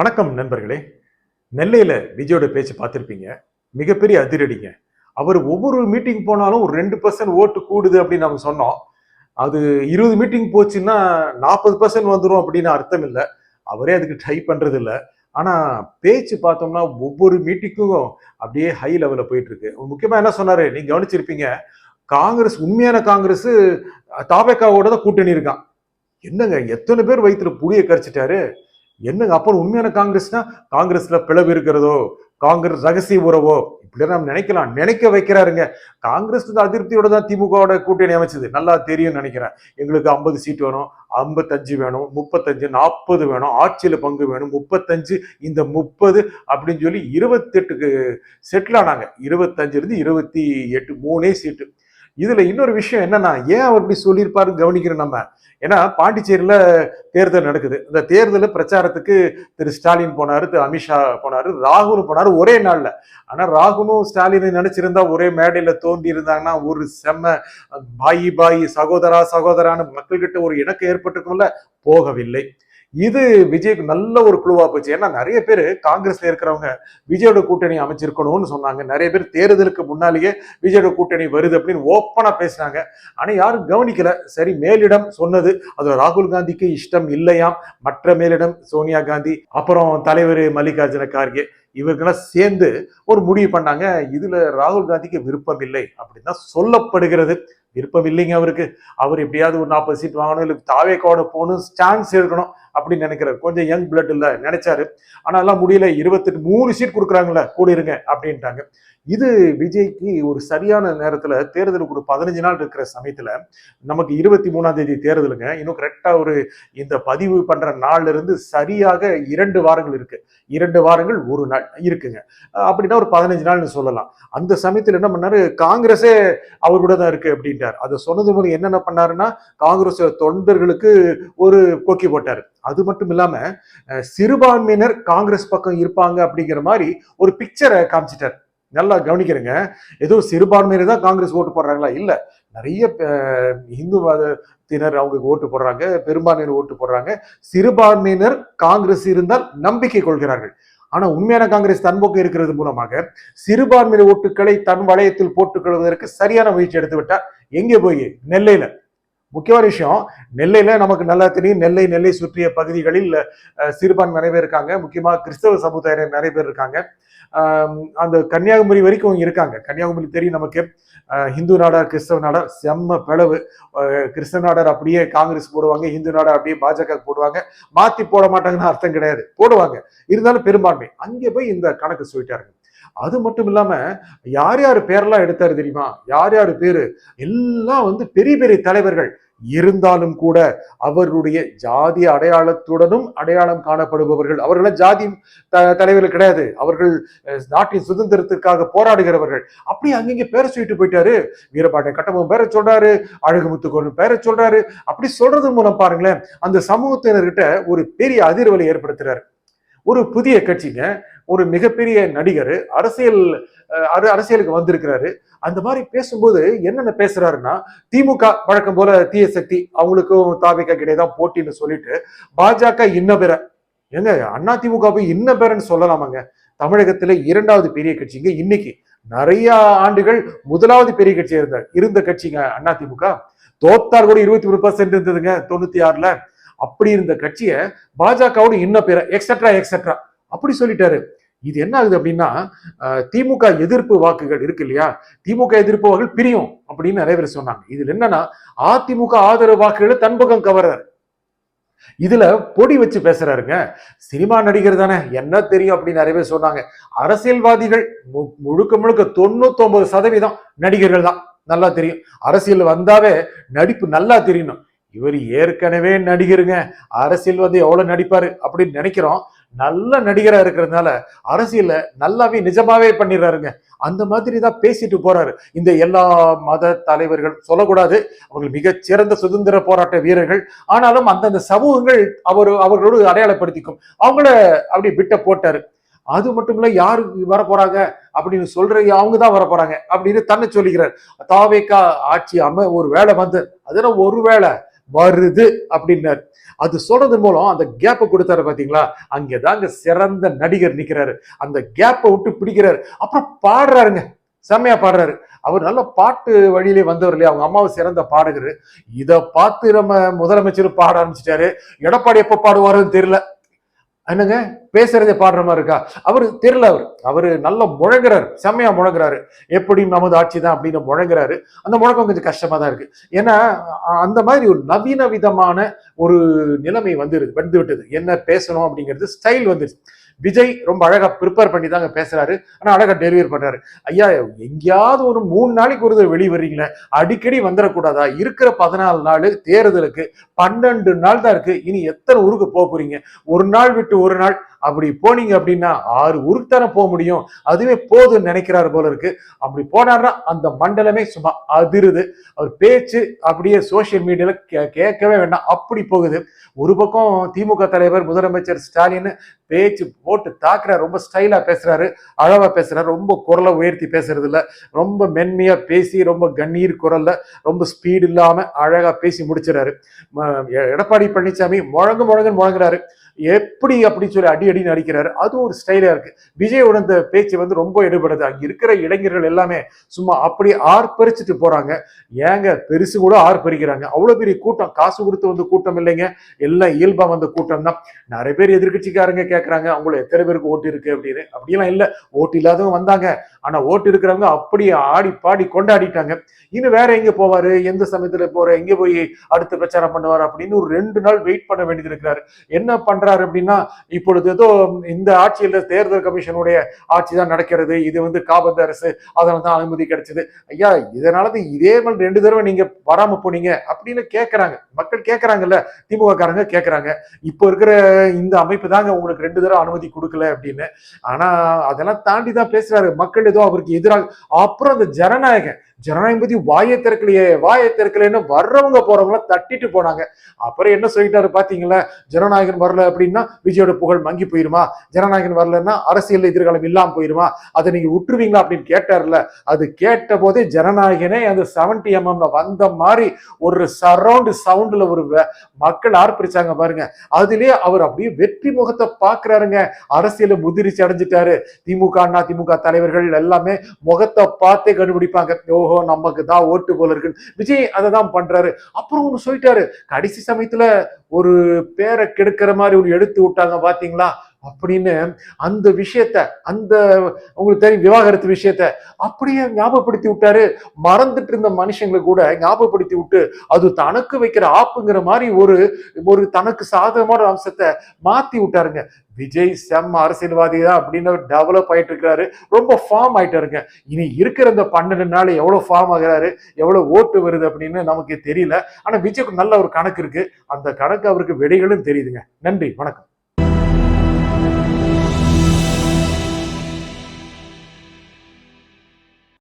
வணக்கம் நண்பர்களே. நெல்லையில விஜயோட பேச்சு பார்த்திருப்பீங்க. மிகப்பெரிய அதிரடிங்க. அவர் ஒவ்வொரு மீட்டிங் போனாலும் ஒரு 2% ஓட்டு கூடுது அப்படின்னு நம்ம சொன்னோம். அது 20 மீட்டிங் போச்சுன்னா 40% வந்துரும் அப்படின்னு அர்த்தம் இல்ல. அவரே அதுக்கு ட்ரை பண்றது இல்ல. ஆனா பேச்சு பார்த்தோம்னா ஒவ்வொரு மீட்டிங்கும் அப்படியே ஹை லெவல்ல போயிட்டு இருக்கு. முக்கியமா என்ன சொன்னாரு? நீங்க கவனிச்சிருப்பீங்க. காங்கிரஸ் உண்மையான காங்கிரஸ் தாவேகாவோட தான் கூட்டணி இருக்கான். என்னங்க எத்தனை பேர் வயித்துல புளிய கரைச்சிட்டாரு? என்னங்க அப்புறம் உண்மையான காங்கிரஸ்னா காங்கிரஸ்ல பிளவு இருக்கிறதோ, காங்கிரஸ் ரகசிய உறவோ இப்படி நம்ம நினைக்கலாம். நினைக்க வைக்கிறாருங்க. காங்கிரஸ் அதிருப்தியோட தான் திமுகவோட கூட்டணி அமைச்சது. நல்லா தெரியும் நினைக்கிறேன். எங்களுக்கு 50 சீட் வேணும், 55 வேணும், 35, 40 வேணும், ஆட்சியில பங்கு வேணும், 35, இந்த 30 அப்படின்னு சொல்லி 28க்கு செட்டில் ஆனாங்க. 25 இருந்து 28 3 சீட்டு. இதுல இன்னொரு விஷயம் என்னன்னா, ஏன் அவர் இப்படி சொல்லியிருப்பாரு கவனிக்கிறோம் நம்ம. ஏன்னா பாண்டிச்சேரியில தேர்தல் நடக்குது. இந்த தேர்தல் பிரச்சாரத்துக்கு திரு ஸ்டாலின் போனாரு, திரு அமித்ஷா போனாரு, ராகுல் போனாரு ஒரே நாள்ல. ஆனா ராகுலும் ஸ்டாலின் நினைச்சிருந்தா ஒரே மேடையில தோன்றி இருந்தாங்கன்னா ஒரு செம்ம பாயி பாயி சகோதரா சகோதரான்னு மக்கள்கிட்ட ஒரு இணக்கம் ஏற்பட்டிருக்கும்ல. போகவில்லை. இது விஜய்க்கு நல்ல ஒரு குழுவா போச்சு. ஏன்னா நிறைய பேர் காங்கிரஸ்ல இருக்கிறவங்க விஜயோட கூட்டணி அமைச்சிருக்கணும்னு சொன்னாங்க. நிறைய பேர் தேர்தலுக்கு முன்னாலேயே விஜயோட கூட்டணி வருது அப்படின்னு ஓப்பனா பேசினாங்க. ஆனா யாரும் கவனிக்கல. சரி, மேலிடம் சொன்னது. அதுல ராகுல் காந்திக்கு இஷ்டம் இல்லையாம். மற்ற மேலிடம் சோனியா காந்தி, அப்புறம் தலைவர் மல்லிகார்ஜுன கார்கே, இவர்களெல்லாம் சேர்ந்து ஒரு முடிவு பண்ணாங்க. இதுல ராகுல் காந்திக்கு விருப்பம் இல்லை அப்படின்னு தான் சொல்லப்படுகிறது. விருப்பம் இல்லைங்க அவருக்கு. அவர் எப்படியாவது ஒரு 40 சீட் வாங்கணும், இல்லை தாவேக்காவோட போகணும், சான்ஸ் எடுக்கணும் அப்படின்னு நினைக்கிறாரு. கொஞ்சம் யங் பிளட் இல்ல நினைச்சாரு. ஆனா எல்லாம் முடியல. 23 சீட் கொடுக்குறாங்கல்ல, கூட இருங்க அப்படின்ட்டாங்க. இது விஜய்க்கு ஒரு சரியான நேரத்துல, தேர்தலுக்கு ஒரு 15 நாள் இருக்கிற சமயத்துல, நமக்கு 23ஆம் தேதி தேர்தலுங்க. இன்னும் கரெக்டா ஒரு இந்த பதிவு பண்ற நாள்ல இருந்து சரியாக 2 வாரங்கள் இருக்கு. 2 வாரங்கள் 1 நாள் இருக்குங்க. அப்படின்னா ஒரு 15 நாள்னு சொல்லலாம். அந்த சமயத்துல என்ன பண்ணாரு? காங்கிரஸே அவர் கூட தான் இருக்கு அப்படின்ட்டார். அதை சொன்னது மூலம் என்னென்ன பண்ணாருன்னா, காங்கிரஸ் தொண்டர்களுக்கு ஒரு கொக்கி போட்டாரு. அது மட்டும் இல்லாம சிறுபான்மையினர் காங்கிரஸ் பக்கம் இருப்பாங்க அப்படிங்கிற மாதிரி ஒரு பிக்சரை காமிச்சிட்டார். நல்லா கவனிக்கிறேங்க. ஏதோ சிறுபான்மையினர் தான் காங்கிரஸ் ஓட்டு போடுறாங்களா? இல்ல, நிறைய இந்துவாதத்தினர் அவங்களுக்கு ஓட்டு போடுறாங்க, பெரும்பான்மையினர் ஓட்டு போடுறாங்க. சிறுபான்மையினர் காங்கிரஸ் இருந்தால் நம்பிக்கை கொள்கிறார்கள். ஆனா உண்மையான காங்கிரஸ் தன்போக்கு இருக்கிறது மூலமாக சிறுபான்மையினர் ஓட்டுகளை தன் வளையத்தில் போட்டுக் கொள்வதற்கு சரியான முயற்சி எடுத்து விட்டார். எங்கே போய்? நெல்லையில. முக்கியமான விஷயம், நெல்லையில நமக்கு நல்லா தெரியும். நெல்லை சுற்றிய பகுதிகளில் சிறுபான்மை நிறைய பேர் இருக்காங்க. முக்கியமா கிறிஸ்தவ சமுதாயம் நிறைய பேர் இருக்காங்க. அந்த கன்னியாகுமரி வரைக்கும் இருக்காங்க. கன்னியாகுமரி தெரியும் நமக்கு. இந்து நாடார் கிறிஸ்தவ நாடார் செம்ம பிளவு. கிறிஸ்தவ நாடார் அப்படியே காங்கிரஸ் போடுவாங்க, இந்து நாடார் அப்படியே பாஜக போடுவாங்க. மாத்தி போட மாட்டாங்கன்னு அர்த்தம் கிடையாது, போடுவாங்க. இருந்தாலும் பெரும்பான்மை. அங்கே போய் இந்த கணக்கு சொல்லிட்டாருங்க. அது மட்டும் இல்லாம யார் யார் பேரெல்லாம் எடுத்தாரு தெரியுமா? யார் யார் பேரு எல்லாம் பெரிய பெரிய தலைவர்கள் இருந்தாலும் கூட அவருடைய ஜாதி அடையாளத்துடனும் அடையாளம் காணப்படுபவர்கள். அவர்கள் ஜாதி தலைவர்கள் கிடையாது. அவர்கள் நாட்டின் சுதந்திரத்திற்காக போராடுகிறவர்கள். அப்படி அங்கங்க பேரை சொல்லிட்டு போயிட்டாரு. வீரபாண்டிய கட்டபொம்மன் பேரை சொல்றாரு, அழகுமுத்துக்கோன் பேரை சொல்றாரு. அப்படி சொல்றது மூலம் பாருங்களேன், அந்த சமூகத்தினர்கிட்ட ஒரு பெரிய அதிர்வலை ஏற்படுத்துறாரு. ஒரு புதிய கட்சிங்க, ஒரு மிகப்பெரிய நடிகர் அரசியலுக்கு வந்திருக்கிறாரு. அந்த மாதிரி பேசும்போது என்னென்ன பேசுறாருன்னா, திமுக வழக்கம் போல தீய சக்தி, அவங்களுக்கும் தாவேகா கிடையாதான் போட்டின்னு சொல்லிட்டு பாஜக இன்னபெற, ஏங்க அண்ணா திமுக போய் இன்னபெறன்னு சொல்லலாமாங்க? தமிழகத்துல 2வது பெரிய கட்சிங்க. இன்னைக்கு நிறைய ஆண்டுகள் 1வது பெரிய கட்சியா இருந்த கட்சிங்க அண்ணா திமுக. தோத்தார் கூட 23% இருந்ததுங்க 96ல. அப்படி இருந்த கட்சியை பாஜகவோட இன்னும் பேர எக்ஸெட்ரா எக்ஸெட்ரா அப்படி சொல்லிட்டாரு. இது என்ன ஆகுது அப்படின்னா, திமுக எதிர்ப்பு வாக்குகள் இருக்கு இல்லையா, திமுக எதிர்ப்பு வாக்குகள் பிரியும் அப்படின்னு நிறைய பேர் சொன்னாங்க. இதுல என்னன்னா, அதிமுக ஆதரவு வாக்குகளை தன்பகம் கவர்றாரு. இதுல பொடி வச்சு பேசுறாருங்க. சினிமா நடிகர் தானே, என்ன தெரியும் அப்படின்னு நிறைய பேர் சொன்னாங்க. அரசியல்வாதிகள் முழுக்க முழுக்க 99% நடிகர்கள் தான். நல்லா தெரியும். அரசியல் வந்தாவே நடிப்பு நல்லா தெரியணும். இவர் ஏற்கனவே நடிகருங்க, அரசியல் எவ்வளவு நடிப்பாரு அப்படின்னு நினைக்கிறோம். நல்ல நடிகரா இருக்கிறதுனால அரசியல நல்லாவே நிஜமாவே பண்ணிடுறாருங்க. அந்த மாதிரி தான் பேசிட்டு போறாரு. இந்த எல்லா மத தலைவர்கள் சொல்லக்கூடாது, அவர்கள் மிகச்சிறந்த சுதந்திர போராட்ட வீரர்கள். ஆனாலும் அந்தந்த சமூகங்கள் அவர்களோடு அடையாளப்படுத்திக்கும். அவங்கள அப்படி விட்ட போட்டாரு. அது மட்டும் இல்ல, யாரு வர போறாங்க அப்படின்னு சொல்ற, அவங்கதான் வர போறாங்க அப்படின்னு தன்னை சொல்லிக்கிறார். தாவேகா ஆட்சி ஒரு வேலை வந்து, அதெல்லாம் ஒரு வேலை வருது அப்படின்னாரு. அது சொல்றது மூலம் அந்த கேப்பை கொடுத்தாரு பாத்தீங்களா, அங்கதாங்க சிறந்த நடிகர் நிக்கிறாரு. அந்த கேப்பை விட்டு பிடிக்கிறாரு, அப்புறம் பாடுறாருங்க, செம்மையா பாடுறாரு. அவர் நல்ல பாட்டு வழியிலே வந்தவர் இல்லையா, அவங்க அம்மாவை சிறந்த பாடகர். இத பார்த்து நம்ம முதலமைச்சர் பாட ஆரம்பிச்சிட்டாரு. எடப்பாடி எப்ப பாடுவாருன்னு தெரியல. என்னங்க பேசுறதே பாடுற மாதிரி இருக்கா? அவரு தெரியல. அவரு நல்லா முழங்குறாரு, செம்மையா முழங்குறாரு. எப்படியும் நமது ஆட்சி தான் அப்படின்னு முழங்குறாரு. அந்த முழக்கம் கொஞ்சம் கஷ்டமா தான் இருக்கு. ஏன்னா அந்த மாதிரி ஒரு நவீன விதமான ஒரு நிலைமை வந்து விட்டது. என்ன பேசணும் அப்படிங்கிறது ஸ்டைல் வந்துருச்சு. விஜய் ரொம்ப அழகா ப்ரிப்பேர் பண்ணி தாங்க பேசுறாரு. ஆனா அழகா டெலிவரி பண்றாரு. ஐயா, எங்கேயாவது ஒரு 3 நாளைக்கு ஒரு வெளி வர்றீங்களே, அடிக்கடி வந்துடக்கூடாதா? இருக்கிற 14 நாள் தேர்தலுக்கு 12 நாள் தான் இருக்கு. இனி எத்தனை ஊருக்கு போக போறீங்க? ஒரு நாள் விட்டு ஒரு நாள் அப்படி போனீங்க அப்படின்னா 6 ஊருக்கு தானே போக முடியும். அதுவே போதுன்னு நினைக்கிறாரு போல இருக்கு. அப்படி போனார்னா அந்த மண்டலமே சும்மா அதிருது. அவர் பேச்சு அப்படியே சோசியல் மீடியால கேட்கவே வேண்டாம், அப்படி போகுது. ஒரு பக்கம் திமுக தலைவர் முதலமைச்சர் ஸ்டாலின் பேச்சு போட்டு தாக்குறாரு. ரொம்ப ஸ்டைலா பேசுறாரு, அழகா பேசுறாரு. ரொம்ப குரலை உயர்த்தி பேசுறது இல்ல, ரொம்ப மென்மையா பேசி ரொம்ப கண்ணீர் குரல்ல ரொம்ப ஸ்பீடு இல்லாம அழகா பேசி முடிச்சிடறாரு. எடப்பாடி பழனிசாமி முழங்குன்னு முழங்குறாரு. எப்படி அப்படி சொல்லி அடி அடின்னு அடிக்கிறாரு. அது ஒரு ஸ்டைலா இருக்கு. விஜயோட இந்த பேச்சு வந்து ரொம்ப எடுபடுது. அங்க இருக்கிற இளைஞர்கள் எல்லாமே சும்மா அப்படி ஆர்ப்பரிச்சுட்டு போறாங்க. ஏங்க பெருசு கூட ஆர்ப்பரிக்கிறாங்க. அவ்வளவு பெரிய கூட்டம், காசு கொடுத்து வந்த கூட்டம் இல்லைங்க, எல்லாம் இயல்பா வந்த கூட்டம் தான். நிறைய பேர் எதிர்கட்சிக்காரங்க கேட்கறாங்க, அவங்கள எத்தனை பேருக்கு ஓட்டு இருக்கு அப்படின்னு. அப்படியெல்லாம் இல்ல, ஓட்டு இல்லாதவங்க வந்தாங்க. ஆனா ஓட்டு இருக்கிறவங்க அப்படியே ஆடி பாடி கொண்டாடிட்டாங்க. இன்னும் வேற எங்க போவாரு, எந்த சமயத்துல போற, எங்க போய் அடுத்த பிரச்சாரம் பண்ணுவார் அப்படின்னு ஒரு 2 நாள் வெயிட் பண்ண வேண்டியது இருக்கிறாரு. என்ன பண்றாரு அப்படின்னா, இப்பொழுது ஏதோ இந்த ஆட்சியில தேர்தல் கமிஷனுடைய ஆட்சி தான் நடக்கிறது, இது வந்து காபந்து அரசு, அதனால தான் அனுமதி கிடைச்சது. ஐயா, இதனாலதான் இதே மாதிரி 2 தடவை நீங்க வராம போனீங்க அப்படின்னு கேட்கறாங்க. மக்கள் கேட்கறாங்கல்ல, திமுக காரங்க கேட்கறாங்க. இப்போ இருக்கிற இந்த அமைப்பு தாங்க உங்களுக்கு 2 தடவை அனுமதி கொடுக்கல அப்படின்னு. ஆனா அதெல்லாம் தாண்டி தான் பேசுறாரு. மக்கள் ஏதோ அவருக்கு எதிராக. அப்புறம் அந்த ஜனநாயகம் பத்தி வாயை திறக்கலைன்னு வர்றவங்க போறவங்கள தட்டிட்டு போனாங்க. அப்புறம் என்ன சொல்லிட்டாரு பாத்தீங்களா, ஜனநாயகன் வரல அப்படின்னா விஜயோட புகழ் மங்கி போயிருமா, ஜனநாயகன் வரலன்னா அரசியல் எதிர்காலம் இல்லாம போயிருமா, அதை நீங்க விட்டுருவீங்களா அப்படின்னு கேட்டார்ல. அது கேட்ட போதே ஜனநாயகனே அந்த 70mm வந்த மாதிரி ஒரு சரௌண்ட் சவுண்ட்ல ஒரு மக்கள் ஆர்ப்பரிச்சாங்க பாருங்க. அதுலயே அவர் அப்படியே வெற்றி முகத்தை பாக்குறாருங்க. அரசியல முதிர்ச்சி அடைஞ்சிட்டாரு. திமுக தலைவர்கள் எல்லாமே முகத்தை பார்த்தே கண்டுபிடிப்பாங்க, ஓஹோ நமக்கு தான் ஓட்டு போல இருக்கு. விஜய் அதை தான் பண்றாரு. அப்புறம் ஒண்ணு சொல்லிட்டாரு, கடைசி சமயத்துல ஒரு பேரை கெடுக்கிற மாதிரி ஒரு எடுத்து விட்டாங்க பாத்தீங்களா அப்படின்னு. அந்த விஷயத்த, அந்த உங்களுக்கு தெரியும் விவாகரத்து விஷயத்த அப்படியே ஞாபகப்படுத்தி விட்டாரு. மறந்துட்டு இருந்த மனுஷங்களை கூட ஞாபகப்படுத்தி விட்டு அது தனக்கு வைக்கிற ஆப்புங்கிற மாதிரி ஒரு தனக்கு சாதகமான அம்சத்தை மாத்தி விட்டாருங்க. விஜய் செம்ம அரசியல்வாதி தான் அப்படின்னு டெவலப் ஆயிட்டு இருக்கிறாரு. ரொம்ப ஃபார்ம் ஆயிட்டாருங்க. இனி இருக்கிற இந்த 12 நாள் எவ்வளவு ஃபார்ம் ஆகிறாரு, எவ்வளவு ஓட்டு வருது அப்படின்னு நமக்கு தெரியல. ஆனா விஜய்க்கு நல்ல ஒரு கணக்கு இருக்கு. அந்த கணக்கு அவருக்கு வெடிகளும் தெரியுதுங்க. நன்றி, வணக்கம்.